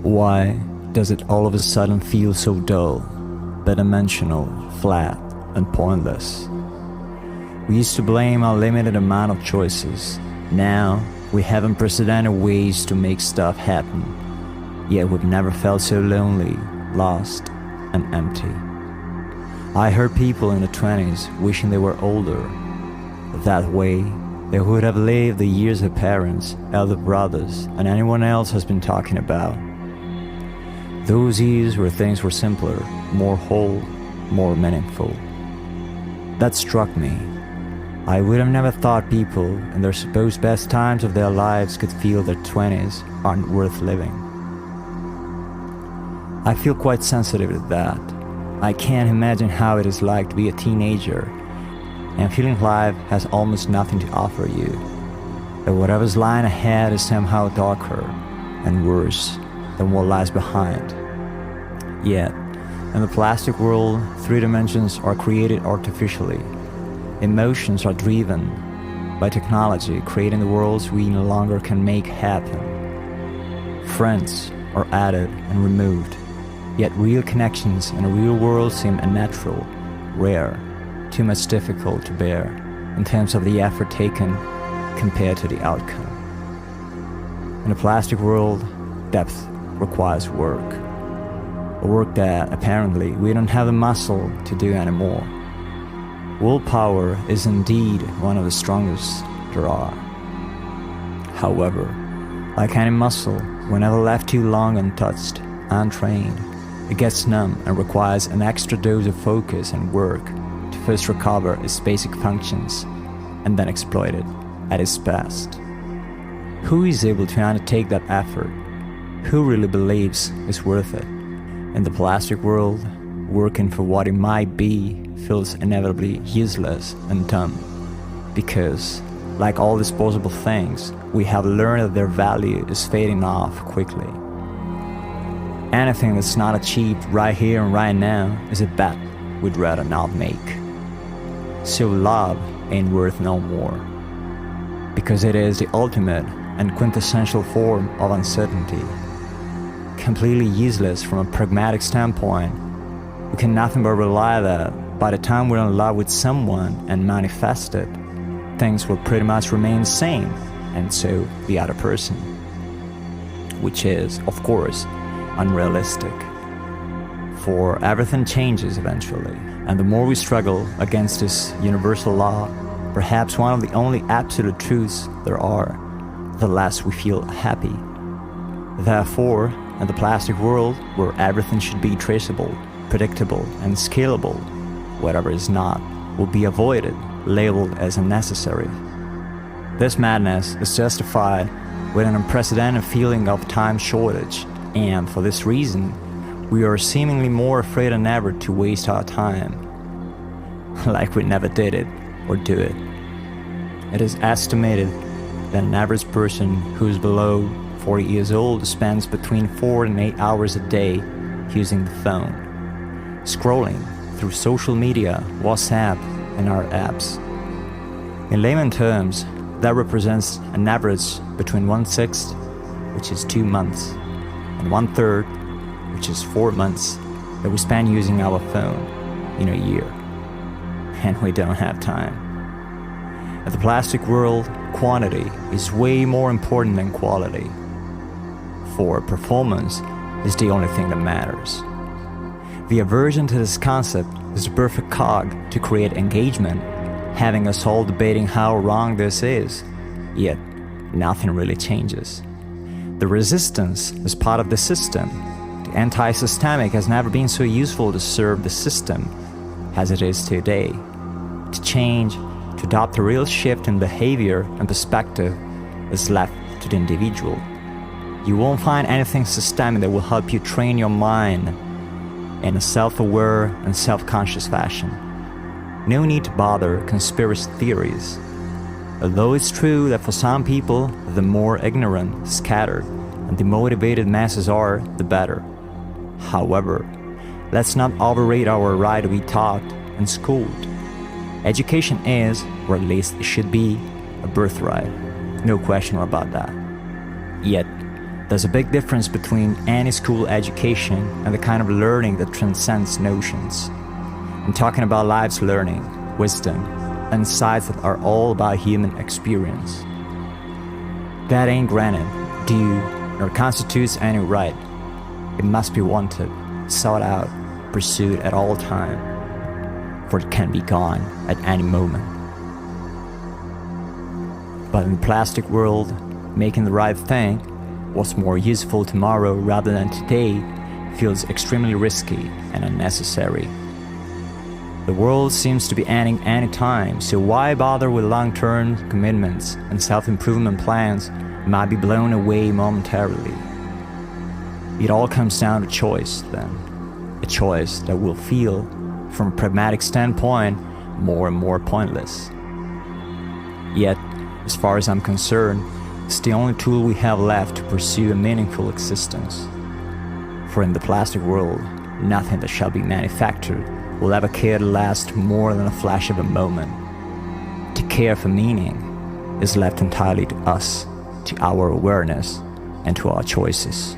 Why does it all of a sudden feel so dull, bidimensional, flat, and pointless? We used to blame our limited amount of choices. Now, we have unprecedented ways to make stuff happen. Yet we've never felt so lonely, lost, and empty. I heard people in the 20s wishing they were older. That way, they would have lived the years their parents, elder brothers, and anyone else has been talking about. Those years where things were simpler, more whole, more meaningful. That struck me. I would have never thought people in their supposed best times of their lives could feel their 20s aren't worth living. I feel quite sensitive to that. I can't imagine how it is like to be a teenager and feeling life has almost nothing to offer you, that whatever's lying ahead is somehow darker and worse than what lies behind. Yet, in the plastic world, 3 dimensions are created artificially. Emotions are driven by technology, creating the worlds we no longer can make happen. Friends are added and removed, yet real connections in a real world seem unnatural, rare, too much difficult to bear in terms of the effort taken compared to the outcome. In a plastic world, depth requires work. A work that apparently we don't have the muscle to do anymore. Willpower is indeed one of the strongest there are. However, like any muscle, whenever left too long untouched, untrained, it gets numb and requires an extra dose of focus and work to first recover its basic functions and then exploit it at its best. Who is able to undertake that effort? Who really believes it's worth it? In the plastic world, working for what it might be feels inevitably useless and dumb, because, like all disposable things, we have learned that their value is fading off quickly. Anything that's not achieved right here and right now is a bet we'd rather not make. So love ain't worth no more, because it is the ultimate and quintessential form of uncertainty. Completely useless from a pragmatic standpoint, we can nothing but rely that by the time we're in love with someone and manifest it, things will pretty much remain the same, and so the other person. Which is, of course, unrealistic. For everything changes eventually, and the more we struggle against this universal law, perhaps one of the only absolute truths there are, the less we feel happy. Therefore, in the plastic world, where everything should be traceable, predictable, and scalable, whatever is not will be avoided, labeled as unnecessary. This madness is justified with an unprecedented feeling of time shortage, and for this reason, we are seemingly more afraid than ever to waste our time, like we never did it or do it. It is estimated that an average person who is below 40 years old spends between 4 and 8 hours a day using the phone, scrolling through social media, WhatsApp, and our apps. In layman terms, that represents an average between 1/6, which is 2 months, and 1/3, which is 4 months, that we spend using our phone in a year. And we don't have time. In the plastic world, quantity is way more important than quality. For performance is the only thing that matters. The aversion to this concept is the perfect cog to create engagement, having us all debating how wrong this is, yet nothing really changes. The resistance is part of the system. The anti-systemic has never been so useful to serve the system as it is today. To change, to adopt a real shift in behavior and perspective is left to the individual. You won't find anything systemic that will help you train your mind in a self-aware and self-conscious fashion. No need to bother conspiracy theories. Although it's true that for some people, the more ignorant, scattered, and demotivated masses are, the better. However, let's not overrate our right to be taught and schooled. Education is, or at least it should be, a birthright. No question about that. Yet, There's a big difference between any school education and the kind of learning that transcends notions. I'm talking about life's learning, wisdom, and insights that are all about human experience. That ain't granted, due, nor constitutes any right. It must be wanted, sought out, pursued at all time, for it can be gone at any moment. But in the plastic world, making the right thing, what's more useful tomorrow rather than today, feels extremely risky and unnecessary. The world seems to be ending any time, so why bother with long-term commitments and self-improvement plans that might be blown away momentarily? It all comes down to choice, then. A choice that will feel, from a pragmatic standpoint, more and more pointless. Yet, as far as I'm concerned, it's the only tool we have left to pursue a meaningful existence. For in the plastic world, nothing that shall be manufactured will ever care to last more than a flash of a moment. To care for meaning is left entirely to us, to our awareness, and to our choices.